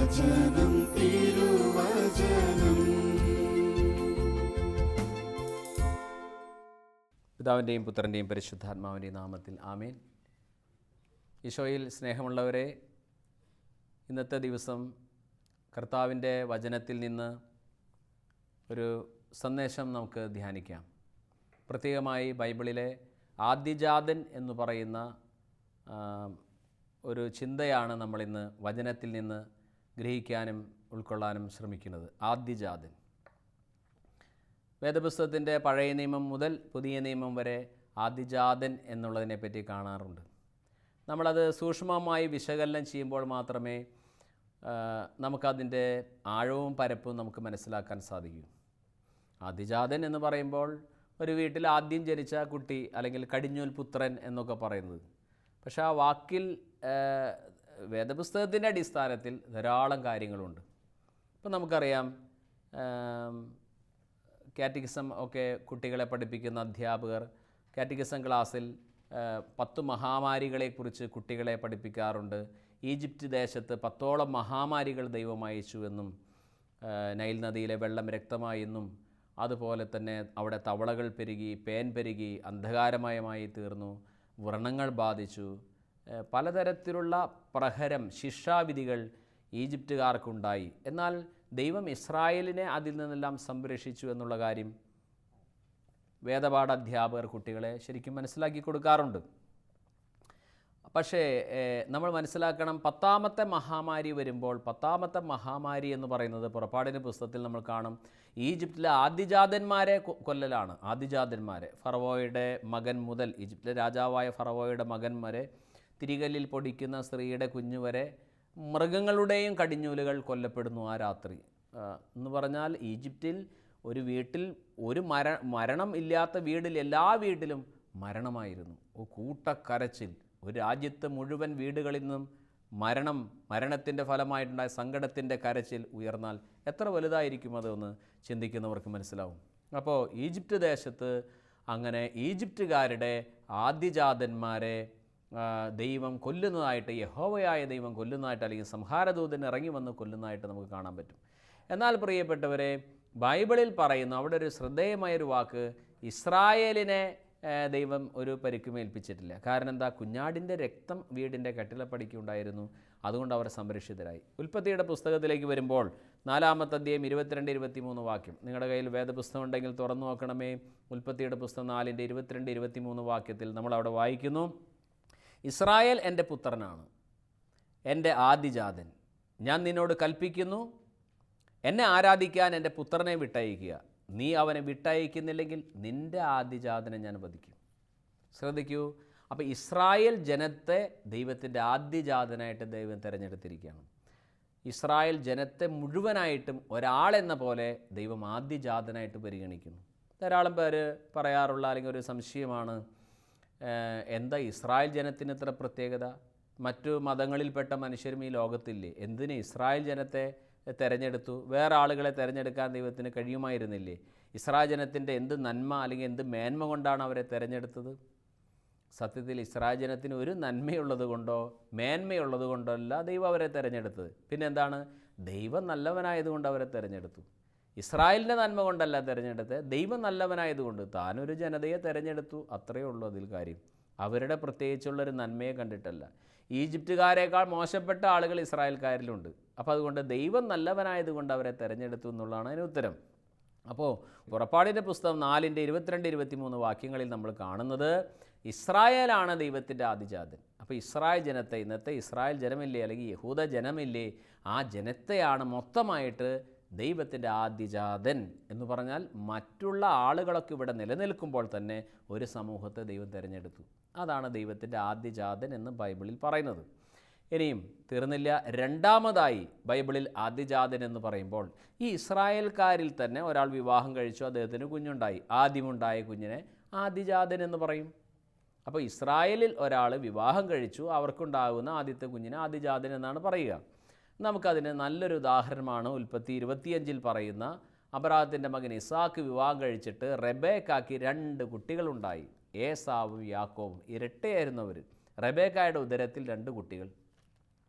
വചനം തിരുവചനം. പിതാവിൻ്റെയും പുത്രൻ്റെയും പരിശുദ്ധാത്മാവിൻ്റെയും നാമത്തിൽ ആമേൻ. ഈശോയിൽ സ്നേഹമുള്ളവരെ, ഇന്നത്തെ ദിവസം കർത്താവിൻ്റെ വചനത്തിൽ നിന്ന് ഒരു സന്ദേശം നമുക്ക് ധ്യാനിക്കാം. പ്രത്യേകമായി ബൈബിളിലെ ആദ്യജാതൻ എന്ന് പറയുന്ന ഒരു ചിന്തയാണ് നമ്മളിന്ന് വചനത്തിൽ നിന്ന് ഗ്രഹിക്കാനും ഉൾക്കൊള്ളാനും ശ്രമിക്കുന്നത്. ആദ്യജാതൻ. വേദപുസ്തകത്തിൻ്റെ പഴയ നിയമം മുതൽ പുതിയ നിയമം വരെ ആദ്യജാതൻ എന്നുള്ളതിനെപ്പറ്റി കാണാറുണ്ട്. നമ്മളത് സൂക്ഷ്മമായി വിശകലനം ചെയ്യുമ്പോൾ മാത്രമേ നമുക്കതിൻ്റെ ആഴവും പരപ്പും നമുക്ക് മനസ്സിലാക്കാൻ സാധിക്കൂ. ആദ്യജാതൻ എന്ന് പറയുമ്പോൾ ഒരു വീട്ടിൽ ആദ്യം ജനിച്ച കുട്ടി അല്ലെങ്കിൽ കടിഞ്ഞൂൽ പുത്രൻ എന്നൊക്കെ പറയുന്നത്. പക്ഷേ ആ വാക്കിൽ വേദപുസ്തകത്തിൻ്റെ അടിസ്ഥാനത്തിൽ ധാരാളം കാര്യങ്ങളുണ്ട്. ഇപ്പം നമുക്കറിയാം, കാറ്റക്കിസം ഒക്കെ കുട്ടികളെ പഠിപ്പിക്കുന്ന അധ്യാപകർ കാറ്റക്കിസം ക്ലാസ്സിൽ 10 മഹാമാരികളെക്കുറിച്ച് കുട്ടികളെ പഠിപ്പിക്കാറുണ്ട്. ഈജിപ്റ്റ് ദേശത്ത് 10ഓളം മഹാമാരികൾ ദൈവം അയച്ചു എന്നും, നൈൽ നദിയിലെ വെള്ളം രക്തമായി എന്നും, അതുപോലെ തന്നെ അവിടെ തവളകൾ പെരുകി, പേൻ പെരുകി, അന്ധകാരമയമായി തീർന്നു, വ്രണങ്ങൾ ബാധിച്ചു, പലതരത്തിലുള്ള പ്രഹരം, ശിക്ഷാവിധികൾ ഈജിപ്തുകാർക്കുണ്ടായി. എന്നാൽ ദൈവം ഇസ്രായേലിനെ അതിൽ നിന്നെല്ലാം സംരക്ഷിച്ചു എന്നുള്ള കാര്യം വേദപാഠ അധ്യാപകർ കുട്ടികളെ ശരിക്കും മനസ്സിലാക്കി കൊടുക്കാറുണ്ട്. പക്ഷേ നമ്മൾ മനസ്സിലാക്കണം, 10ാമത്തെ മഹാമാരി വരുമ്പോൾ, 10ാമത്തെ മഹാമാരി എന്ന് പറയുന്നത് പുറപ്പാടിൻ്റെ പുസ്തകത്തിൽ നമ്മൾ കാണും, ഈജിപ്തിലെ ആദ്യജാതന്മാരെ കൊല്ലലാണ്. ആദ്യജാതന്മാരെ, ഫറവോയുടെ മകൻ മുതൽ, ഈജിപ്തിലെ രാജാവായ ഫറവോയുടെ മകൻ വരെ, തിരികല്ലിൽ പൊടിക്കുന്ന സ്ത്രീയുടെ കുഞ്ഞുവരെ, മൃഗങ്ങളുടെയും കടിഞ്ഞൂലുകൾ കൊല്ലപ്പെടുന്നു ആ രാത്രി. എന്ന് പറഞ്ഞാൽ ഈജിപ്തിൽ ഒരു വീട്ടിൽ ഒരു മരണം ഇല്ലാത്ത വീടിൽ എല്ലാ വീട്ടിലും മരണമായിരുന്നു. കൂട്ടക്കരച്ചിൽ. ഒരു രാജ്യത്ത് മുഴുവൻ വീടുകളിൽ നിന്നും മരണത്തിൻ്റെ ഫലമായിട്ടുണ്ടായ സങ്കടത്തിൻ്റെ കരച്ചിൽ ഉയർന്നാൽ എത്ര വലുതായിരിക്കും അതൊന്ന് ചിന്തിക്കുന്നവർക്ക് മനസ്സിലാവും. അപ്പോൾ ഈജിപ്റ്റ് ദേശത്ത് അങ്ങനെ ഈജിപ്തുകാരുടെ ആദ്യജാതന്മാരെ ദൈവം കൊല്ലുന്നതായിട്ട്, യഹോവയായ ദൈവം കൊല്ലുന്നതായിട്ട്, അല്ലെങ്കിൽ സംഹാരദൂതൻ ഇറങ്ങി വന്ന് കൊല്ലുന്നതായിട്ട് നമുക്ക് കാണാൻ പറ്റും. എന്നാൽ പ്രിയപ്പെട്ടവരെ, ബൈബിളിൽ പറയുന്ന അവിടെ ഒരു ശ്രദ്ധേയമായൊരു വാക്ക്, ഇസ്രായേലിനെ ദൈവം ഒരു പരിക്കുമേൽപ്പിച്ചിട്ടില്ല. കാരണം എന്താ? കുഞ്ഞാടിൻ്റെ രക്തം വീടിൻ്റെ കട്ടിളപ്പടിക്കുണ്ടായിരുന്നു. അതുകൊണ്ട് അവർ സംരക്ഷിതരായി. ഉൽപ്പത്തിയുടെ പുസ്തകത്തിലേക്ക് വരുമ്പോൾ 4-ാമത്തെ അധ്യായം 22-23 വാക്യം. നിങ്ങളുടെ കയ്യിൽ വേദപുസ്തകം ഉണ്ടെങ്കിൽ തുറന്നു നോക്കണമേ. ഉൽപ്പത്തിയുടെ പുസ്തകം 4-ന്റെ 22-23 വാക്യത്തിൽ നമ്മളവിടെ വായിക്കുന്നു, ഇസ്രായേൽ എൻ്റെ പുത്രനാണ്, എൻ്റെ ആദ്യജാതൻ. ഞാൻ നിന്നോട് കൽപ്പിക്കുന്നു, എന്നെ ആരാധിക്കാൻ എൻ്റെ പുത്രനെ വിട്ടയക്കുക. നീ അവനെ വിട്ടയക്കുന്നില്ലെങ്കിൽ നിൻ്റെ ആദ്യജാതനെ ഞാൻ വധിക്കും. ശ്രദ്ധിക്കൂ. അപ്പോൾ ഇസ്രായേൽ ജനത്തെ ദൈവത്തിൻ്റെ ആദ്യജാതനായിട്ട് ദൈവം തിരഞ്ഞെടുത്തിരിക്കുകയാണ്. ഇസ്രായേൽ ജനത്തെ മുഴുവനായിട്ടും ഒരാളെന്ന പോലെ ദൈവം ആദ്യജാതനായിട്ട് പരിഗണിക്കുന്നു. ധാരാളം പേര് പറയാറുള്ള അല്ലെങ്കിൽ ഒരു സംശയമാണ്, എന്താ ഇസ്രായേൽ ജനത്തിന് ഇത്ര പ്രത്യേകത? മറ്റു മതങ്ങളിൽപ്പെട്ട മനുഷ്യരും ഈ ലോകത്തില്ലേ? എന്തിന് ഇസ്രായേൽ ജനത്തെ തിരഞ്ഞെടുത്തു? വേറെ ആളുകളെ തിരഞ്ഞെടുക്കാൻ ദൈവത്തിന് കഴിയുമായിരുന്നില്ലേ? ഇസ്രായേൽ ജനത്തിൻ്റെ എന്ത് നന്മ അല്ലെങ്കിൽ എന്ത് മേന്മ കൊണ്ടാണ് അവരെ തിരഞ്ഞെടുത്തത്? സത്യത്തിൽ ഇസ്രായേൽ ജനത്തിന് ഒരു നന്മയുള്ളത് കൊണ്ടോ മേന്മയുള്ളത് കൊണ്ടോ അല്ല ദൈവം അവരെ തിരഞ്ഞെടുത്തത്. പിന്നെന്താണ്? ദൈവം നല്ലവനായതുകൊണ്ട് അവരെ തിരഞ്ഞെടുത്തു. ഇസ്രായേലിൻ്റെ നന്മ കൊണ്ടല്ല തിരഞ്ഞെടുത്തത്, ദൈവം നല്ലവനായതുകൊണ്ട് താനൊരു ജനതയെ തിരഞ്ഞെടുത്തു. അത്രയേ ഉള്ളൂ അതിൽ കാര്യം. അവരുടെ പ്രത്യേകിച്ചുള്ളൊരു നന്മയെ കണ്ടിട്ടല്ല. ഈജിപ്തുകാരേക്കാൾ മോശപ്പെട്ട ആളുകൾ ഇസ്രായേൽക്കാരിലുണ്ട്. അപ്പോൾ അതുകൊണ്ട് ദൈവം നല്ലവനായതുകൊണ്ട് അവരെ തിരഞ്ഞെടുത്തു എന്നുള്ളതാണ് അതിന് ഉത്തരം. അപ്പോൾ പുറപ്പാടിൻ്റെ പുസ്തകം 4-ന്റെ 22-23 വാക്യങ്ങളിൽ നമ്മൾ കാണുന്നത് ഇസ്രായേലാണ് ദൈവത്തിൻ്റെ ആദ്യജാതൻ. അപ്പോൾ ഇസ്രായേൽ ജനത്തെ, ഇന്നത്തെ ഇസ്രായേൽ ജനമില്ലേ അല്ലെങ്കിൽ യഹൂദ ജനമില്ലേ, ആ ജനത്തെയാണ് മൊത്തമായിട്ട് ദൈവത്തിൻ്റെ ആദ്യജാതൻ എന്ന് പറഞ്ഞാൽ മറ്റുള്ള ആളുകളൊക്കെ ഇവിടെ നിലനിൽക്കുമ്പോൾ തന്നെ ഒരു സമൂഹത്തെ ദൈവം തിരഞ്ഞെടുത്തു. അതാണ് ദൈവത്തിൻ്റെ ആദ്യജാതൻ എന്ന് ബൈബിളിൽ പറയുന്നത്. ഇനിയും തീർന്നില്ല, രണ്ടാമതായി ബൈബിളിൽ ആദ്യജാതൻ എന്ന് പറയുമ്പോൾ ഈ ഇസ്രായേൽക്കാരിൽ തന്നെ ഒരാൾ വിവാഹം കഴിച്ചു, അദ്ദേഹത്തിന് കുഞ്ഞുണ്ടായി. ആദ്യമുണ്ടായ കുഞ്ഞിനെ ആദ്യജാതൻ എന്ന് പറയും. അപ്പോൾ ഇസ്രായേലിൽ ഒരാൾ വിവാഹം കഴിച്ചു, അവർക്കുണ്ടാകുന്ന ആദ്യത്തെ കുഞ്ഞിനെ ആദ്യജാതൻ എന്നാണ് പറയുക. നമുക്കതിന് നല്ലൊരു ഉദാഹരണമാണ് ഉൽപ്പത്തി 25 പറയുന്ന അബ്രാഹത്തിൻ്റെ മകൻ ഇസാക്ക് വിവാഹം കഴിച്ചിട്ട് റെബേക്കാക്ക് 2 കുട്ടികളുണ്ടായി. ഏസാവും യാക്കോവും ഇരട്ടയായിരുന്നവർ. റെബേക്കായുടെ ഉദരത്തിൽ 2 കുട്ടികൾ.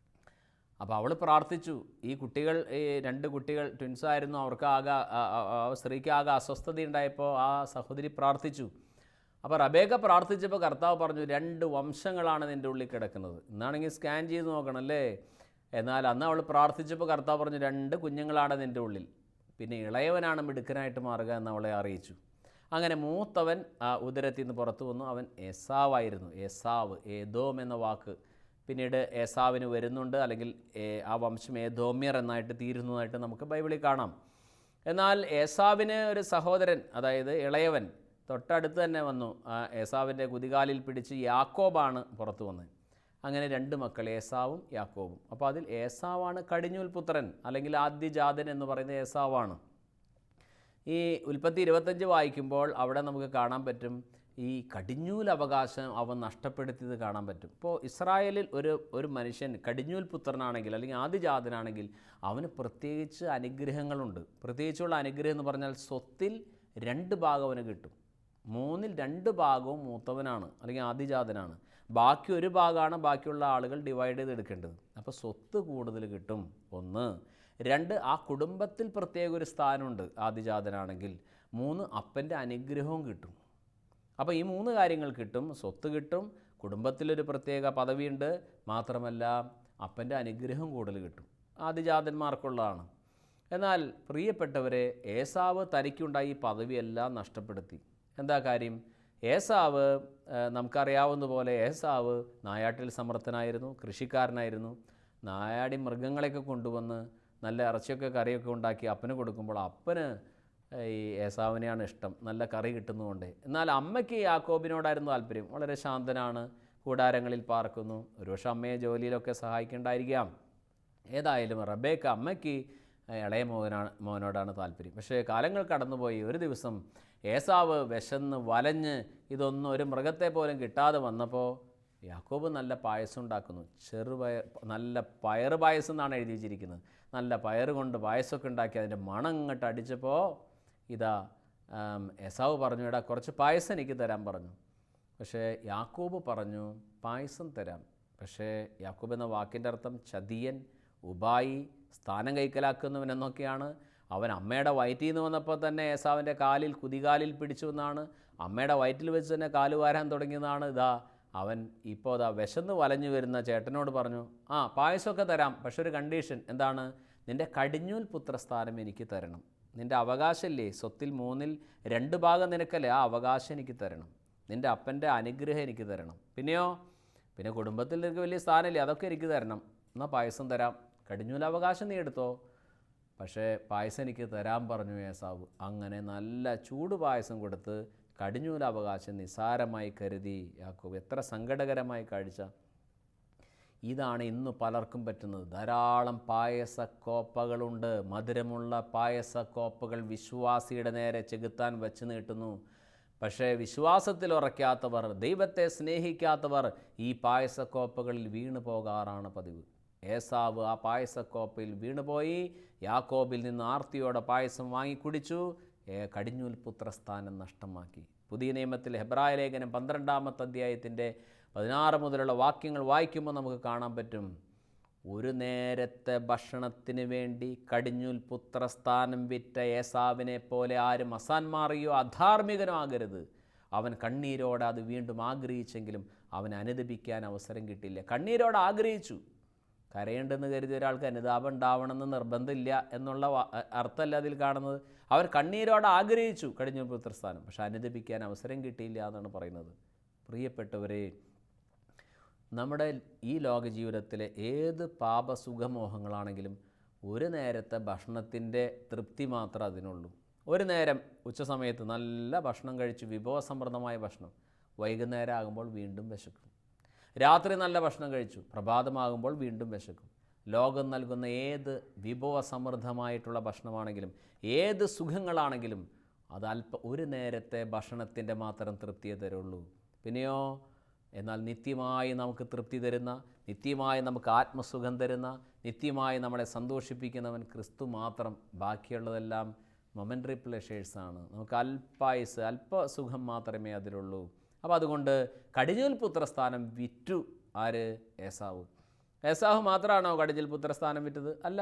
അപ്പോൾ അവൾ പ്രാർത്ഥിച്ചു. ഈ കുട്ടികൾ, ഈ 2 കുട്ടികൾ ട്വിൻസായിരുന്നു, അവർക്ക് സ്ത്രീക്ക് ആകെ അസ്വസ്ഥത ഉണ്ടായപ്പോൾ ആ സഹോദരി പ്രാർത്ഥിച്ചു. അപ്പോൾ റബേക്ക പ്രാർത്ഥിച്ചപ്പോൾ കർത്താവ് പറഞ്ഞു, 2 വംശങ്ങളാണ് നിൻ്റെ ഉള്ളിൽ കിടക്കുന്നത്. ഇന്നാണെങ്കിൽ സ്കാൻ ചെയ്ത് നോക്കണം അല്ലേ. എന്നാൽ അന്ന് അവൾ പ്രാർത്ഥിച്ചപ്പോൾ കർത്താവ് പറഞ്ഞു, 2 കുഞ്ഞുങ്ങളാണ് നിൻ്റെ ഉള്ളിൽ, പിന്നെ ഇളയവനാണ് മിടുക്കനായിട്ട് മാറുക എന്ന് അവളെ അറിയിച്ചു. അങ്ങനെ മൂത്തവൻ ഉദരത്തിൽ നിന്ന് പുറത്തു വന്നു. അവൻ ഏസാവായിരുന്നു. ഏസാവ്, ഏദോം എന്ന വാക്ക് പിന്നീട് ഏസാവിന് വരുന്നുണ്ട്, അല്ലെങ്കിൽ ആ വംശം ഏദോമ്യർ എന്നായിട്ട് തീരുന്നതായിട്ട് നമുക്ക് ബൈബിളിൽ കാണാം. എന്നാൽ ഏസാവിന് ഒരു സഹോദരൻ, അതായത് ഇളയവൻ തൊട്ടടുത്ത് തന്നെ വന്നു. ഏസാവിൻ്റെ കുതികാലിൽ പിടിച്ച് യാക്കോബാണ് പുറത്തു വന്നത്. അങ്ങനെ 2 മക്കൾ, ഏസാവും യാക്കോബും. അപ്പോൾ അതിൽ ഏസാവാണ് കടിഞ്ഞൂൽ പുത്രൻ, അല്ലെങ്കിൽ ആദ്യജാതൻ എന്ന് പറയുന്നത് ഏസാവാണ്. ഈ ഉൽപ്പത്തി 25 വായിക്കുമ്പോൾ അവിടെ നമുക്ക് കാണാൻ പറ്റും, ഈ കടിഞ്ഞൂൽ അവകാശം അവൻ നഷ്ടപ്പെടുത്തിയത് കാണാൻ പറ്റും. ഇപ്പോൾ ഇസ്രായേലിൽ ഒരു മനുഷ്യൻ കടിഞ്ഞൂൽ പുത്രനാണെങ്കിൽ, അല്ലെങ്കിൽ ആദ്യജാതനാണെങ്കിൽ, അവന് പ്രത്യേകിച്ച് അനുഗ്രഹങ്ങളുണ്ട്. പ്രത്യേകിച്ചുള്ള അനുഗ്രഹം എന്ന് പറഞ്ഞാൽ സ്വത്തിൽ 2 ഭാഗം അവന് കിട്ടും. 3ൽ 2 ഭാഗവും മൂത്തവനാണ്, അല്ലെങ്കിൽ ആദ്യജാതനാണ്. ബാക്കി 1 ഭാഗമാണ് ബാക്കിയുള്ള ആളുകൾ ഡിവൈഡ് ചെയ്തെടുക്കേണ്ടത്. അപ്പോൾ സ്വത്ത് കൂടുതൽ കിട്ടും, 1. 2, ആ കുടുംബത്തിൽ പ്രത്യേക ഒരു സ്ഥാനമുണ്ട് ആദ്യജാതനാണെങ്കിൽ. 3, അപ്പൻ്റെ അനുഗ്രഹവും കിട്ടും. അപ്പോൾ ഈ 3 കാര്യങ്ങൾ കിട്ടും. സ്വത്ത് കിട്ടും, കുടുംബത്തിലൊരു പ്രത്യേക പദവിയുണ്ട്, മാത്രമല്ല അപ്പൻ്റെ അനുഗ്രഹം കൂടുതൽ കിട്ടും. ആദ്യജാതന്മാർക്കുള്ളതാണ്. എന്നാൽ പ്രിയപ്പെട്ടവരെ, ഏസാവ് തനിക്കുണ്ടായി ഈ പദവിയെല്ലാം നഷ്ടപ്പെടുത്തി. എന്താ കാര്യം? ഏസാവ്, നമുക്കറിയാവുന്ന പോലെ ഏസാവ് നായാട്ടിൽ സമർത്ഥനായിരുന്നു, കൃഷിക്കാരനായിരുന്നു. നായാടി മൃഗങ്ങളെയൊക്കെ കൊണ്ടുവന്ന് നല്ല ഇറച്ചിയൊക്കെ കറിയൊക്കെ ഉണ്ടാക്കി അപ്പന് കൊടുക്കുമ്പോൾ അപ്പന് ഈ ഏസാവിനെയാണ് ഇഷ്ടം, നല്ല കറി കിട്ടുന്നതുകൊണ്ട്. എന്നാൽ അമ്മയ്ക്ക് യാക്കോബിനോടായിരുന്നു താല്പര്യം. വളരെ ശാന്തനാണ്, കൂടാരങ്ങളിൽ പാർക്കുന്നു. ഒരുപക്ഷെ അമ്മയെ ജോലിയിലൊക്കെ സഹായിക്കേണ്ടായിരിക്കാം. ഏതായാലും റബേക്ക അമ്മയ്ക്ക് ഇളയ മോനോടാണ് താല്പര്യം. പക്ഷേ കാലങ്ങൾ കടന്നുപോയി. ഒരു ദിവസം ഏസാവ് വിശന്ന് വലഞ്ഞ് ഇതൊന്നും ഒരു മൃഗത്തെ പോലും കിട്ടാതെ വന്നപ്പോൾ യാക്കോബ് നല്ല പായസം ഉണ്ടാക്കുന്നു. നല്ല പയറ് പായസം എന്നാണ് എഴുതി വെച്ചിരിക്കുന്നത്. നല്ല പയറ് കൊണ്ട് പായസമൊക്കെ ഉണ്ടാക്കി അതിൻ്റെ മണം ഇങ്ങോട്ട് അടിച്ചപ്പോൾ ഇതാ ഏസാവ് പറഞ്ഞു, എടാ കുറച്ച് പായസം എനിക്ക് തരാൻ പറഞ്ഞു. പക്ഷേ യാക്കോബ് പറഞ്ഞു, പായസം തരാം. പക്ഷേ യാക്കോബ് എന്ന വാക്കിൻ്റെ അർത്ഥം ചതിയൻ, ഉപായി, സ്ഥാനം കൈക്കലാക്കുന്നവൻ എന്നൊക്കെയാണ്. അവൻ അമ്മയുടെ വയറ്റിൽ നിന്ന് വന്നപ്പോൾ തന്നെ ഏസാവിൻ്റെ കുതികാലിൽ പിടിച്ചു എന്നാണ്. അമ്മയുടെ വയറ്റിൽ വെച്ച് തന്നെ കാല് വാരാൻ തുടങ്ങിയതാണ്. അവൻ ഇപ്പോൾ വിശന്ന് വലഞ്ഞു വരുന്ന ചേട്ടനോട് പറഞ്ഞു, പായസമൊക്കെ തരാം, പക്ഷെ ഒരു കണ്ടീഷൻ. എന്താണ്? നിൻ്റെ കടിഞ്ഞൂൽ പുത്രസ്ഥാനം എനിക്ക് തരണം. നിൻ്റെ അവകാശമില്ലേ, സ്വത്തിൽ 3ൽ 2 ഭാഗം നിനക്കല്ലേ, ആ അവകാശം എനിക്ക് തരണം. നിൻ്റെ അപ്പൻ്റെ അനുഗ്രഹം എനിക്ക് തരണം. പിന്നെ കുടുംബത്തിൽ നിനക്ക് വലിയ സ്ഥാനമില്ലേ, അതൊക്കെ എനിക്ക് തരണം. എന്നാൽ പായസം തരാം, കടിഞ്ഞൂൽ അവകാശം നീ എടുത്തോ, പക്ഷേ പായസം എനിക്ക് തരാൻ പറഞ്ഞു ഏസാവ്. അങ്ങനെ നല്ല ചൂട് പായസം കൊടുത്ത് കടിഞ്ഞൂൽ അവകാശം നിസാരമായി കരുതി യാക്കോബ്. എത്ര സങ്കടകരമായ കാഴ്ച! ഇതാണ് ഇന്ന് പലർക്കും പറ്റുന്നത്. ധാരാളം പായസക്കോപ്പകളുണ്ട്, മധുരമുള്ള പായസക്കോപ്പകൾ വിശ്വാസിയുടെ നേരെ ചെകുത്താൻ വച്ച് നീട്ടുന്നു. പക്ഷേ വിശ്വാസത്തിൽ ഉറയ്ക്കാത്തവർ, ദൈവത്തെ സ്നേഹിക്കാത്തവർ ഈ പായസക്കോപ്പകളിൽ വീണു പോകാറാണ് പതിവ്. ഏസാവ് ആ പായസക്കോപ്പയിൽ വീണുപോയി. യാക്കോബിൽ നിന്ന് ആർത്തിയോടെ പായസം വാങ്ങിക്കുടിച്ചു. കടിഞ്ഞൂൽ പുത്രസ്ഥാനം നഷ്ടമാക്കി. പുതിയ നിയമത്തിൽ ഹെബ്രായ ലേഖനം 12-ാമത്തെ അധ്യായത്തിൻ്റെ 16 മുതലുള്ള വാക്യങ്ങൾ വായിക്കുമ്പോൾ നമുക്ക് കാണാൻ പറ്റും, ഒരു നേരത്തെ ഭക്ഷണത്തിന് വേണ്ടി കടിഞ്ഞൂൽ പുത്രസ്ഥാനം വിറ്റ ഏസാവിനെ പോലെ ആരും അസാന്മാറിയോ അധാർമികനോ ആകരുത്. അവൻ കണ്ണീരോടെ അത് വീണ്ടും ആഗ്രഹിച്ചെങ്കിലും അവൻ അനുദപിക്കാൻ അവസരം കിട്ടില്ല. കണ്ണീരോടെ ആഗ്രഹിച്ചു. കരയേണ്ടെന്ന് കരുതി ഒരാൾക്ക് അനുതാപം ഉണ്ടാവണമെന്ന് നിർബന്ധമില്ല എന്നുള്ള അർത്ഥമല്ല അതിൽ കാണുന്നത്. അവർ കണ്ണീരോടെ ആഗ്രഹിച്ചു കടിഞ്ഞൂൽ പുത്രസ്ഥാനം, പക്ഷെ അനുദപിക്കാൻ അവസരം കിട്ടിയില്ല എന്നാണ് പറയുന്നത്. പ്രിയപ്പെട്ടവരെ, നമ്മുടെ ഈ ലോക ജീവിതത്തിലെ ഏത് പാപസുഖമോഹങ്ങളാണെങ്കിലും ഒരു നേരത്തെ ഭക്ഷണത്തിൻ്റെ തൃപ്തി മാത്രമേ അതിനുള്ളൂ. ഒരു നേരം ഉച്ചസമയത്ത് നല്ല ഭക്ഷണം കഴിച്ച്, വിഭവസമൃദ്ധമായ ഭക്ഷണം, വൈകുന്നേരം ആകുമ്പോൾ വീണ്ടും വിശക്കും. രാത്രി നല്ല ഭക്ഷണം കഴിച്ചു, പ്രഭാതമാകുമ്പോൾ വീണ്ടും വിശക്കും. ലോകം നൽകുന്ന ഏത് വിഭവസമൃദ്ധമായിട്ടുള്ള ഭക്ഷണമാണെങ്കിലും, ഏത് സുഖങ്ങളാണെങ്കിലും അത് ഒരു നേരത്തെ ഭക്ഷണത്തിൻ്റെ മാത്രം തൃപ്തിയെ തരുള്ളൂ. പിന്നെയോ എന്നാൽ നിത്യമായി നമുക്ക് തൃപ്തി തരുന്ന, നിത്യമായി നമുക്ക് ആത്മസുഖം തരുന്ന, നിത്യമായി നമ്മളെ സന്തോഷിപ്പിക്കുന്നവൻ ക്രിസ്തു മാത്രം. ബാക്കിയുള്ളതെല്ലാം മൊമെൻ്ററി പ്ലഷേഴ്സാണ്. നമുക്ക് അല്പസുഖം മാത്രമേ അതിലുള്ളൂ. അപ്പോൾ അതുകൊണ്ട് കടിഞ്ഞൂൽ പുത്രസ്ഥാനം വിറ്റു ആര്? ഏസാവ്. ഏസാവ് മാത്രമാണോ കടിഞ്ഞൂൽ പുത്രസ്ഥാനം വിറ്റത്? അല്ല.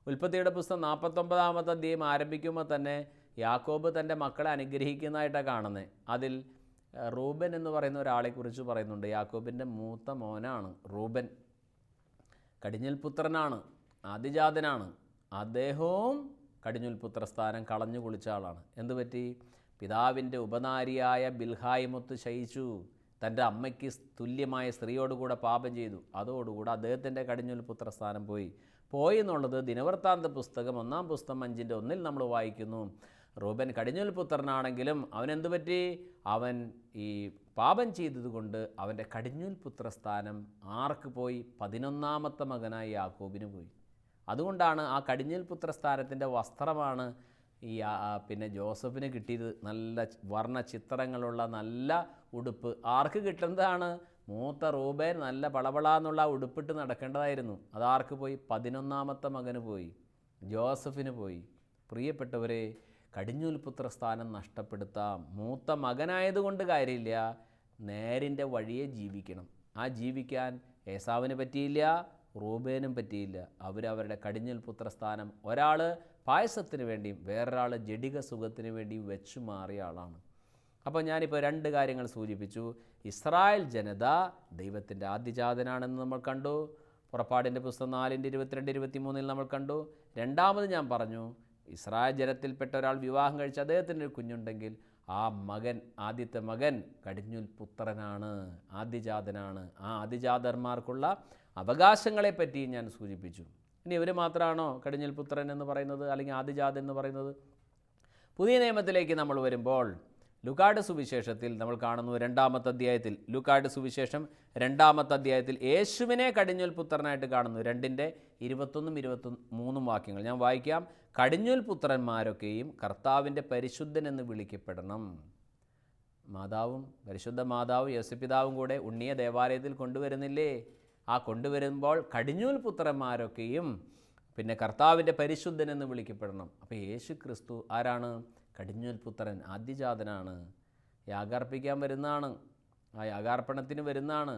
ഉൽപ്പത്തിയുടെ പുസ്തകം 49-ാമത്തെ അധ്യായം ആരംഭിക്കുമ്പോൾ തന്നെ യാക്കോബ് തൻ്റെ മക്കളെ അനുഗ്രഹിക്കുന്നതായിട്ടാണ് കാണുന്നത്. അതിൽ റൂബൻ എന്ന് പറയുന്ന ഒരാളെക്കുറിച്ച് പറയുന്നുണ്ട്. യാക്കോബിൻ്റെ മൂത്ത മോനാണ് റൂബൻ. കടിഞ്ഞൂൽ പുത്രനാണ്, ആദിജാതനാണ്. അദ്ദേഹവും കടിഞ്ഞൂൽ പുത്രസ്ഥാനം കളഞ്ഞു കുളിച്ച ആളാണ്. എന്തുപറ്റി? പിതാവിൻ്റെ ഉപനാരിയായ ബിൽഹായുമൊത്ത് ശയിച്ചു, തൻ്റെ അമ്മയ്ക്ക് തുല്യമായ സ്ത്രീയോടുകൂടെ പാപം ചെയ്തു. അതോടുകൂടെ അദ്ദേഹത്തിൻ്റെ കടിഞ്ഞൂൽ പുത്രസ്ഥാനം പോയി എന്നുള്ളത് ദിനവൃത്താന്ത പുസ്തകം 1-ാം പുസ്തകം 5-1 നമ്മൾ വായിക്കുന്നു. റൂബൻ കടിഞ്ഞൂൽ പുത്രനാണെങ്കിലും അവനെന്തു പറ്റി? അവൻ ഈ പാപം ചെയ്തതുകൊണ്ട് അവൻ്റെ കടിഞ്ഞൂൽ പുത്രസ്ഥാനം ആർക്ക് പോയി? 11-ാമത്തെ മകനായ യാക്കോബിന് പോയി. അതുകൊണ്ടാണ് ആ കടിഞ്ഞൂൽ പുത്രസ്ഥാനത്തിൻ്റെ വസ്ത്രമാണ് ഈ പിന്നെ ജോസഫിന് കിട്ടിയത്. നല്ല വർണ്ണ ചിത്രങ്ങളുള്ള നല്ല ഉടുപ്പ്. ആർക്ക് കിട്ടുന്നതാണ്? മൂത്ത റൂബേൻ നല്ല പളപളാന്നുള്ള ഉടുപ്പിട്ട് നടക്കേണ്ടതായിരുന്നു. അതാർക്ക് പോയി? 11-ാമത്തെ മകന് പോയി, ജോസഫിന് പോയി. പ്രിയപ്പെട്ടവരെ, കടിഞ്ഞൂൽ പുത്രസ്ഥാനം നഷ്ടപ്പെടുത്താം. മൂത്ത മകനായതുകൊണ്ട് കാര്യമില്ല, നേരിൻ്റെ വഴിയെ ജീവിക്കണം. ആ ജീവിക്കാൻ ഏസാവിന് പറ്റിയില്ല, റൂബേനും പറ്റിയില്ല. അവരവരുടെ കടിഞ്ഞൂൽ പുത്രസ്ഥാനം ഒരാൾ പായസത്തിന് വേണ്ടിയും വേറൊരാൾ ജഡിക സുഖത്തിന് വേണ്ടിയും വെച്ചു മാറിയ ആളാണ്. അപ്പോൾ ഞാനിപ്പോൾ 2 കാര്യങ്ങൾ സൂചിപ്പിച്ചു. ഇസ്രായേൽ ജനത ദൈവത്തിൻ്റെ ആദ്യജാതനാണെന്ന് നമ്മൾ കണ്ടു. പുറപ്പാടിൻ്റെ പുസ്തകം 4:22-23 നമ്മൾ കണ്ടു. രണ്ടാമത് ഞാൻ പറഞ്ഞു, ഇസ്രായേൽ ജനത്തിൽപ്പെട്ട ഒരാൾ വിവാഹം കഴിച്ച് അദ്ദേഹത്തിൻ്റെ ഒരു കുഞ്ഞുണ്ടെങ്കിൽ ആ മകൻ, ആദ്യത്തെ മകൻ കടിഞ്ഞൂൽ പുത്രനാണ്, ആദ്യജാതനാണ്. ആ ആദ്യജാതന്മാർക്കുള്ള അവകാശങ്ങളെപ്പറ്റി ഞാൻ സൂചിപ്പിച്ചു. ഇനി ഇവർ മാത്രമാണോ കടിഞ്ഞൂൽ പുത്രൻ എന്ന് പറയുന്നത്, അല്ലെങ്കിൽ ആദ്യജാതൻ എന്ന് പറയുന്നത്? പുതിയ നിയമത്തിലേക്ക് നമ്മൾ വരുമ്പോൾ ലൂക്കായുടെ സുവിശേഷത്തിൽ നമ്മൾ കാണുന്നു 2-ാമത്തെ അധ്യായത്തിൽ, ലൂക്കായുടെ സുവിശേഷം 2-ാമത്തെ അധ്യായത്തിൽ യേശുവിനെ കടിഞ്ഞൂൽ പുത്രനായിട്ട് കാണുന്നു. 2-21-23 വാക്യങ്ങൾ ഞാൻ വായിക്കാം. കടിഞ്ഞൂൽ പുത്രന്മാരൊക്കെയും കർത്താവിൻ്റെ പരിശുദ്ധൻ എന്ന് വിളിക്കപ്പെടണം. മാതാവും പരിശുദ്ധ മാതാവും യോസേപ്പിതാവും കൂടെ ഉണ്ണിയെ ദേവാലയത്തിൽ കൊണ്ടുവരുന്നില്ലേ? ആ കൊണ്ടുവരുമ്പോൾ കടിഞ്ഞൂൽ പുത്രന്മാരൊക്കെയും പിന്നെ കർത്താവിൻ്റെ പരിശുദ്ധൻ എന്ന് വിളിക്കപ്പെടണം. അപ്പോൾ യേശു ക്രിസ്തു ആരാണ്? കടിഞ്ഞൂൽ പുത്രൻ, ആദ്യജാതനാണ്. യാഗാർപ്പിക്കാൻ വരുന്നതാണ്, ആ യാഗാർപ്പണത്തിന് വരുന്നതാണ്.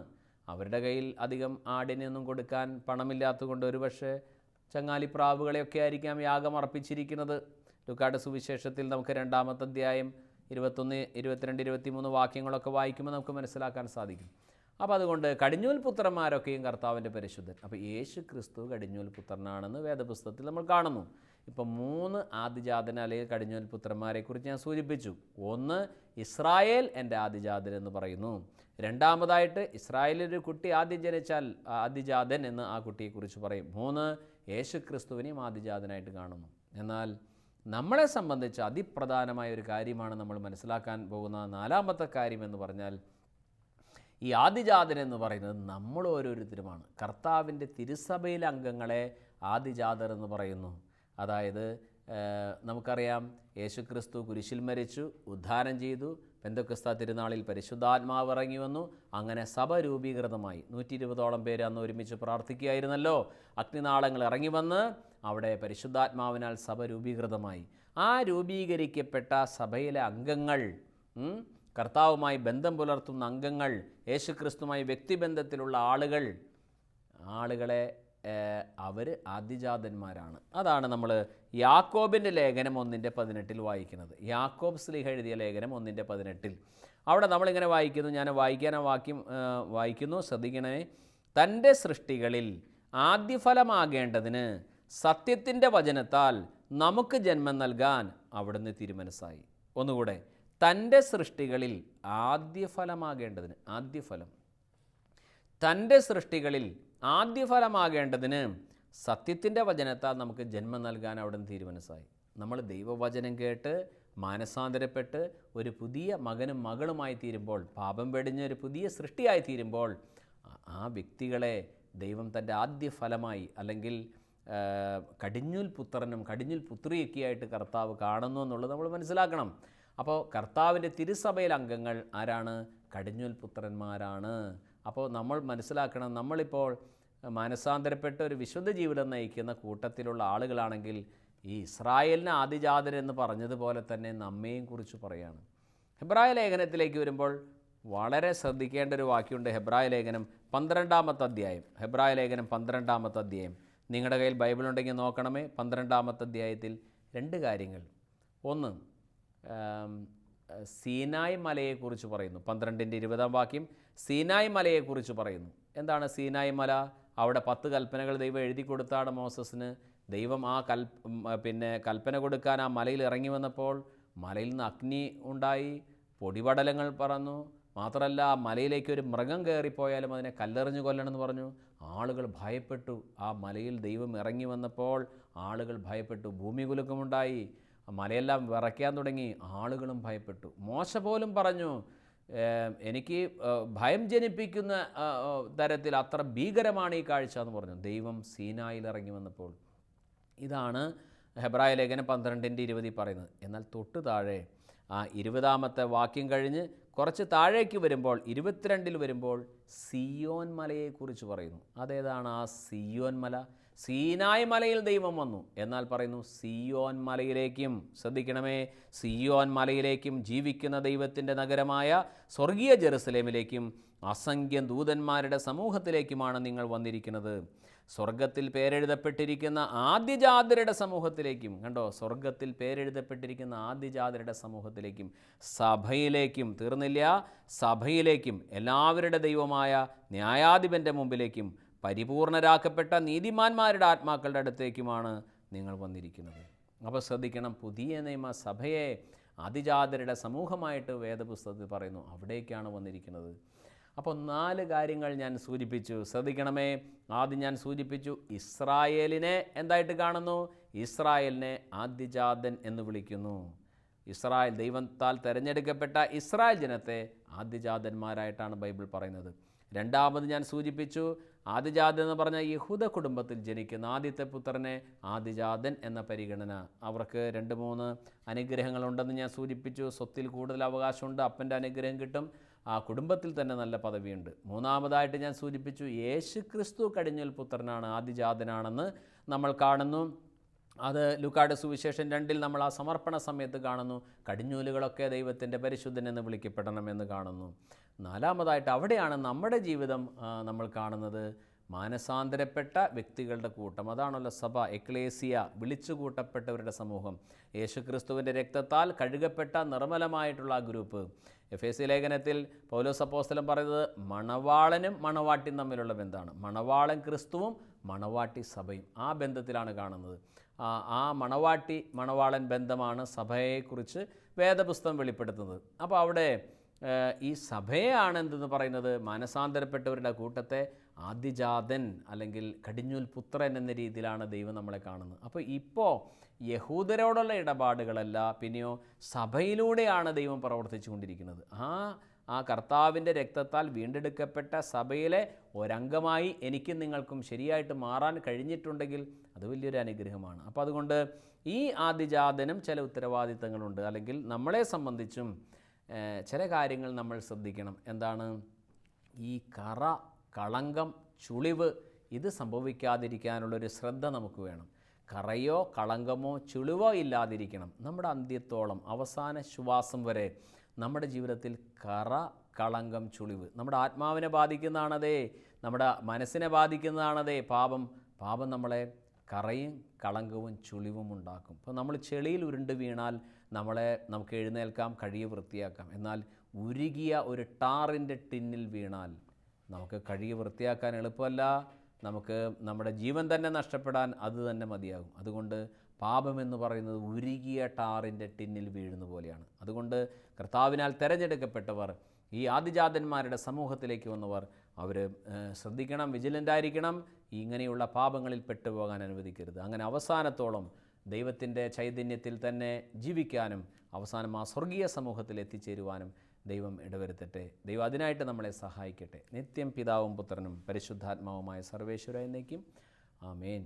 അവരുടെ കയ്യിൽ അധികം ആടിനെയൊന്നും കൊടുക്കാൻ പണമില്ലാത്തതുകൊണ്ട് ഒരുപക്ഷെ ചങ്ങാലിപ്രാവുകളെയൊക്കെ ആയിരിക്കാം യാഗം അർപ്പിച്ചിരിക്കുന്നത്. ലൂക്കായുടെ സുവിശേഷത്തിൽ നമുക്ക് 2-ാമത്തെ അധ്യായം 21, 22, 23 വാക്യങ്ങളൊക്കെ വായിക്കുമ്പോൾ നമുക്ക് മനസ്സിലാക്കാൻ സാധിക്കും. അപ്പോൾ അതുകൊണ്ട് കടിഞ്ഞൂൽ പുത്രന്മാരൊക്കെയും കർത്താവിൻ്റെ പരിശുദ്ധൻ. അപ്പോൾ യേശു ക്രിസ്തു കടിഞ്ഞൂൽ പുത്രനാണെന്ന് വേദപുസ്തകത്തിൽ നമ്മൾ കാണുന്നു. ഇപ്പോൾ 3 ആദിജാതൻ അല്ലെങ്കിൽ കടിഞ്ഞൂൽ പുത്രന്മാരെക്കുറിച്ച് ഞാൻ സൂചിപ്പിച്ചു. ഒന്ന്, ഇസ്രായേൽ എൻ്റെ ആദിജാതൻ എന്ന് പറയുന്നു. രണ്ടാമതായിട്ട്, ഇസ്രായേലിലൊരു കുട്ടി ആദ്യം ജനിച്ചാൽ ആദിജാതൻ എന്ന് ആ കുട്ടിയെക്കുറിച്ച് പറയും. 3, യേശു ക്രിസ്തുവിനെയും ആദിജാതനായിട്ട് കാണുന്നു. എന്നാൽ നമ്മളെ സംബന്ധിച്ച് അതിപ്രധാനമായ ഒരു കാര്യമാണ് നമ്മൾ മനസ്സിലാക്കാൻ പോകുന്ന 4-ാമത്തെ കാര്യം എന്ന് പറഞ്ഞാൽ, ഈ ആദിജാതൻ എന്ന് പറയുന്നത് നമ്മൾ ഓരോരുത്തരുമാണ്. കർത്താവിൻ്റെ തിരുസഭയിലെ അംഗങ്ങളെ ആദിജാതർ എന്ന് പറയുന്നു. അതായത് നമുക്കറിയാം, യേശു ക്രിസ്തു കുരിശിൽ മരിച്ചു, ഉദ്ധാനം ചെയ്തു, പെന്തക്കോസ്താ തിരുനാളിൽ പരിശുദ്ധാത്മാവ് ഇറങ്ങി വന്നു. അങ്ങനെ സഭ രൂപീകൃതമായി. 120ഓളം പേര് അന്ന് ഒരുമിച്ച് പ്രാർത്ഥിക്കുകയായിരുന്നല്ലോ. അഗ്നിനാളങ്ങൾ ഇറങ്ങി വന്ന് അവിടെ പരിശുദ്ധാത്മാവിനാൽ സഭ രൂപീകൃതമായി. ആ രൂപീകരിക്കപ്പെട്ട സഭയിലെ അംഗങ്ങൾ, കർത്താവുമായി ബന്ധം പുലർത്തുന്ന അംഗങ്ങൾ, യേശുക്രിസ്തുമായി വ്യക്തിബന്ധത്തിലുള്ള ആളുകളെ അവർ ആദിജാതന്മാരാണ്. അതാണ് നമ്മൾ യാക്കോബിൻ്റെ ലേഖനം 1:18 വായിക്കുന്നത്. യാക്കോബ് ശ്ലീഹ എഴുതിയ ലേഖനം 1:18. അവിടെ നമ്മളിങ്ങനെ വായിക്കുന്നു, ഞാൻ വായിക്കാൻ ആ വാക്യം വായിക്കുന്നു, ശ്രദ്ധിക്കണേ. തൻ്റെ സൃഷ്ടികളിൽ ആദ്യഫലമാകേണ്ടതിന് സത്യത്തിൻ്റെ വചനത്താൽ നമുക്ക് ജന്മം നൽകാൻ അവിടുന്ന് തിരുമനസ്സായി. ഒന്നുകൂടെ, തൻ്റെ സൃഷ്ടികളിൽ ആദ്യഫലമാകേണ്ടതിന്, ആദ്യഫലം, തൻ്റെ സൃഷ്ടികളിൽ ആദ്യഫലമാകേണ്ടതിന് സത്യത്തിൻ്റെ വചനത്താൽ നമുക്ക് ജന്മം നൽകാൻ അവിടുന്ന് തീരുമാനമായി. നമ്മൾ ദൈവവചനം കേട്ട് മാനസാന്തരപ്പെട്ട് ഒരു പുതിയ മകനും മകളുമായി തീരുമ്പോൾ, പാപം വെടിഞ്ഞ് ഒരു പുതിയ സൃഷ്ടിയായി തീരുമ്പോൾ, ആ വ്യക്തികളെ ദൈവം തൻ്റെ ആദ്യഫലമായി, അല്ലെങ്കിൽ കടിഞ്ഞൂൽ പുത്രനും കടിഞ്ഞൂൽ പുത്രിയൊക്കെയായിട്ട് കർത്താവ് കാണുന്നു എന്നുള്ളത് നമ്മൾ മനസ്സിലാക്കണം. അപ്പോൾ കർത്താവിൻ്റെ തിരുസഭയിലെ അംഗങ്ങൾ ആരാണ്? കടിഞ്ഞൂൽ പുത്രന്മാരാണ്. അപ്പോൾ നമ്മൾ മനസ്സിലാക്കണം, നമ്മളിപ്പോൾ മാനസാന്തരപ്പെട്ട് ഒരു വിശുദ്ധ ജീവിതം നയിക്കുന്ന കൂട്ടത്തിലുള്ള ആളുകളാണെങ്കിൽ ഈ ഇസ്രായേലിന് ആദിജാതൻ എന്ന് പറഞ്ഞതുപോലെ തന്നെ നമ്മെയും കുറിച്ച് പറയാണ്. ഹെബ്രായ ലേഖനത്തിലേക്ക് വരുമ്പോൾ വളരെ ശ്രദ്ധിക്കേണ്ട ഒരു വാക്യമുണ്ട്. ഹെബ്രായ ലേഖനം 12-ാമത്തെ അധ്യായം. ഹെബ്രായ ലേഖനം 12-ാമത്തെ അധ്യായം. നിങ്ങളുടെ കയ്യിൽ ബൈബിൾ ഉണ്ടെങ്കിൽ നോക്കണമേ. 12-ാമത്തെ അധ്യായത്തിൽ 2 കാര്യങ്ങൾ. ഒന്ന്, സീനായ് മലയെക്കുറിച്ച് പറയുന്നു. 12-ന്റെ വാക്യം സീനായ് മലയെക്കുറിച്ച് പറയുന്നു. എന്താണ് സീനായ് മല? അവിടെ 10 കൽപ്പനകൾ ദൈവം എഴുതി കൊടുത്താണ് മോസസിന്. ദൈവം ആ കൽപ്പന കൊടുക്കാൻ ആ മലയിൽ ഇറങ്ങി വന്നപ്പോൾ മലയിൽ നിന്ന് അഗ്നി ഉണ്ടായി, പൊടിപടലങ്ങൾ പറന്നു. മാത്രമല്ല, ആ മലയിലേക്ക് ഒരു മൃഗം കയറിപ്പോയാലും അതിനെ കല്ലെറിഞ്ഞ് കൊല്ലണമെന്ന് പറഞ്ഞു. ആളുകൾ ഭയപ്പെട്ടു. ആ മലയിൽ ദൈവം ഇറങ്ങി വന്നപ്പോൾ ആളുകൾ ഭയപ്പെട്ടു. ഭൂമി കുലുക്കമുണ്ടായി, മലയെല്ലാം വിറയ്ക്കാൻ തുടങ്ങി, ആളുകളും ഭയപ്പെട്ടു. മോശ പോലും പറഞ്ഞു, എനിക്ക് ഭയം ജനിപ്പിക്കുന്ന തരത്തിൽ അത്ര ഭീകരമാണ് ഈ കാഴ്ച എന്ന് പറഞ്ഞു. ദൈവം സീനായിൽ ഇറങ്ങി വന്നപ്പോൾ. ഇതാണ് ഹെബ്രായ ലേഖനം 12-20 പറയുന്നത്. എന്നാൽ തൊട്ട് താഴെ ആ 20-ാമത്തെ വാക്യം കഴിഞ്ഞ് കുറച്ച് താഴേക്ക് വരുമ്പോൾ 22-ൽ വരുമ്പോൾ സിയോൻ മലയെക്കുറിച്ച് പറയുന്നു. അതേതാണ് ആ സിയോൻ മല? സീനായ് മലയിൽ ദൈവം വന്നു, എന്നാൽ പറയുന്നു സിയോൻ മലയിലേക്കും, ശ്രദ്ധിക്കണമേ, സിയോൻ മലയിലേക്കും, ജീവിക്കുന്ന ദൈവത്തിൻ്റെ നഗരമായ സ്വർഗീയ ജെറുസലേമിലേക്കും അസംഖ്യം ദൂതന്മാരുടെ സമൂഹത്തിലേക്കുമാണ് നിങ്ങൾ വന്നിരിക്കുന്നത്. സ്വർഗത്തിൽ പേരെഴുതപ്പെട്ടിരിക്കുന്ന ആദ്യജാതരുടെ സമൂഹത്തിലേക്കും, കണ്ടോ, സ്വർഗത്തിൽ പേരെഴുതപ്പെട്ടിരിക്കുന്ന ആദ്യജാതരുടെ സമൂഹത്തിലേക്കും, സഭയിലേക്കും, തീർന്നില്ല, സഭയിലേക്കും, എല്ലാവരുടെ ദൈവമായ ന്യായാധിപൻ്റെ മുമ്പിലേക്കും, പരിപൂർണരാക്കപ്പെട്ട നീതിമാന്മാരുടെ ആത്മാക്കളുടെ അടുത്തേക്കുമാണ് നിങ്ങൾ വന്നിരിക്കുന്നത്. അപ്പോൾ ശ്രദ്ധിക്കണം, പുതിയ നിയമ സഭയെ ആദിജാതരുടെ സമൂഹമായിട്ട് വേദപുസ്തകത്തിൽ പറയുന്നു. അവിടേക്കാണ് വന്നിരിക്കുന്നത്. അപ്പോൾ 4 കാര്യങ്ങൾ ഞാൻ സൂചിപ്പിച്ചു. ശ്രദ്ധിക്കണമേ. ആദ്യം ഞാൻ സൂചിപ്പിച്ചു, ഇസ്രായേലിനെ എന്തായിട്ട് കാണുന്നു? ഇസ്രായേലിനെ ആദ്യജാതൻ എന്ന് വിളിക്കുന്നു. ഇസ്രായേൽ, ദൈവത്താൽ തിരഞ്ഞെടുക്കപ്പെട്ട ഇസ്രായേൽ ജനത്തെ ആദ്യജാതന്മാരായിട്ടാണ് ബൈബിൾ പറയുന്നത്. രണ്ടാമത് ഞാൻ സൂചിപ്പിച്ചു, ആദിജാതൻ എന്ന് പറഞ്ഞാൽ യഹൂദ കുടുംബത്തിൽ ജനിക്കുന്ന ആദ്യത്തെ പുത്രനെ ആദിജാതൻ എന്ന പരിഗണന. അവർക്ക് 2-3 അനുഗ്രഹങ്ങളുണ്ടെന്ന് ഞാൻ സൂചിപ്പിച്ചു. സ്വത്തിൽ കൂടുതൽ അവകാശമുണ്ട്, അപ്പൻ്റെ അനുഗ്രഹം കിട്ടും, ആ കുടുംബത്തിൽ തന്നെ നല്ല പദവിയുണ്ട്. മൂന്നാമതായിട്ട് ഞാൻ സൂചിപ്പിച്ചു, യേശു ക്രിസ്തു കടിഞ്ഞൂൽ പുത്രനാണ്, ആദിജാതനാണെന്ന് നമ്മൾ കാണുന്നു. അത് ലൂക്കായുടെ സുവിശേഷം 2-ൽ നമ്മൾ ആ സമർപ്പണ സമയത്ത് കാണുന്നു. കടിഞ്ഞൂലുകളൊക്കെ ദൈവത്തിൻ്റെ പരിശുദ്ധൻ എന്ന് വിളിക്കപ്പെടണമെന്ന് കാണുന്നു. നാലാമതായിട്ട് അവിടെയാണ് നമ്മുടെ ജീവിതം നമ്മൾ കാണുന്നത്, മാനസാന്തരപ്പെട്ട വ്യക്തികളുടെ കൂട്ടം. അതാണല്ലോ സഭ, എക്ലേസിയ, വിളിച്ചു കൂട്ടപ്പെട്ടവരുടെ സമൂഹം, യേശുക്രിസ്തുവിൻ്റെ രക്തത്താൽ കഴുകപ്പെട്ട നിർമ്മലമായിട്ടുള്ള ആ ഗ്രൂപ്പ്. എഫേസ്യ ലേഖനത്തിൽ പൗലോസ് അപ്പോസ്തലൻ പറയുന്നത് മണവാളനും മണവാട്ടിയും തമ്മിലുള്ള ബന്ധമാണ്. മണവാളൻ ക്രിസ്തുവും മണവാട്ടി സഭയും, ആ ബന്ധത്തിലാണ് കാണുന്നത്. ആ മണവാളൻ ബന്ധമാണ് സഭയെക്കുറിച്ച് വേദപുസ്തകം വെളിപ്പെടുത്തുന്നത്. അപ്പോൾ അവിടെ ഈ സഭയാണ് എന്തെന്ന് പറയുന്നത്, മാനസാന്തരപ്പെട്ടവരുടെ കൂട്ടത്തെ ആദിജാതൻ അല്ലെങ്കിൽ കടിഞ്ഞൂൽ പുത്രൻ എന്ന രീതിയിലാണ് ദൈവം നമ്മളെ കാണുന്നത്. അപ്പോൾ ഇപ്പോൾ യഹൂദരോടുള്ള ഇടപാടുകളല്ല, പിന്നെയോ സഭയിലൂടെയാണ് ദൈവം പ്രവർത്തിച്ചു കൊണ്ടിരിക്കുന്നത്. ആ കർത്താവിൻ്റെ രക്തത്താൽ വീണ്ടെടുക്കപ്പെട്ട സഭയിലെ ഒരംഗമായി എനിക്കും നിങ്ങൾക്കും ശരിയായിട്ട് മാറാൻ കഴിഞ്ഞിട്ടുണ്ടെങ്കിൽ അത് വലിയൊരു അനുഗ്രഹമാണ്. അപ്പോൾ അതുകൊണ്ട് ഈ ആദിജാതനും ചില ഉത്തരവാദിത്തങ്ങളുണ്ട്, അല്ലെങ്കിൽ നമ്മളെ സംബന്ധിച്ചും ചില കാര്യങ്ങൾ നമ്മൾ ശ്രദ്ധിക്കണം. എന്താണ്? ഈ കളങ്കം, ചുളിവ് ഇത് സംഭവിക്കാതിരിക്കാനുള്ളൊരു ശ്രദ്ധ നമുക്ക് വേണം. കറയോ കളങ്കമോ ചുളിവോ ഇല്ലാതിരിക്കണം. നമ്മുടെ അന്ത്യത്തോളം, അവസാന ശ്വാസം വരെ നമ്മുടെ ജീവിതത്തിൽ കളങ്കം, ചുളിവ് നമ്മുടെ ആത്മാവിനെ ബാധിക്കുന്നതാണതേ, നമ്മുടെ മനസ്സിനെ ബാധിക്കുന്നതാണതേ പാപം നമ്മളെ കറയും കളങ്കവും ചുളിവും ഉണ്ടാക്കും. അപ്പോൾ നമ്മൾ ചെളിയിൽ ഉരുണ്ട് വീണാൽ നമുക്ക് എഴുന്നേൽക്കാം, കഴിയെ വൃത്തിയാക്കാം. എന്നാൽ ഉരുകിയ ഒരു ടാറിൻ്റെ ടിന്നിൽ വീണാൽ നമുക്ക് കഴിയെ വൃത്തിയാക്കാൻ എളുപ്പമല്ല, നമുക്ക് നമ്മുടെ ജീവൻ തന്നെ നഷ്ടപ്പെടാൻ അത് തന്നെ മതിയാകും. അതുകൊണ്ട് പാപമെന്ന് പറയുന്നത് ഉരുകിയ ടാറിൻ്റെ ടിന്നിൽ വീഴുന്ന പോലെയാണ്. അതുകൊണ്ട് കർത്താവിനാൽ തിരഞ്ഞെടുക്കപ്പെട്ടവർ, ഈ ആദിജാതന്മാരുടെ സമൂഹത്തിലേക്ക് വന്നവർ, അവർ ശ്രദ്ധിക്കണം, വിജിലൻ്റായിരിക്കണം, ഇങ്ങനെയുള്ള പാപങ്ങളിൽ പെട്ടുപോകാൻ അനുവദിക്കരുത്. അങ്ങനെ അവസാനത്തോളം ദൈവത്തിൻ്റെ ചൈതന്യത്തിൽ തന്നെ ജീവിക്കാനും അവസാനം ആ സ്വർഗീയ സമൂഹത്തിൽ എത്തിച്ചേരുവാനും ദൈവം ഇടവരുത്തട്ടെ. ദൈവം അതിനായിട്ട് നമ്മളെ സഹായിക്കട്ടെ. നിത്യം പിതാവും പുത്രനും പരിശുദ്ധാത്മാവുമായ സർവേശ്വര എന്നേക്കും ആമേൻ.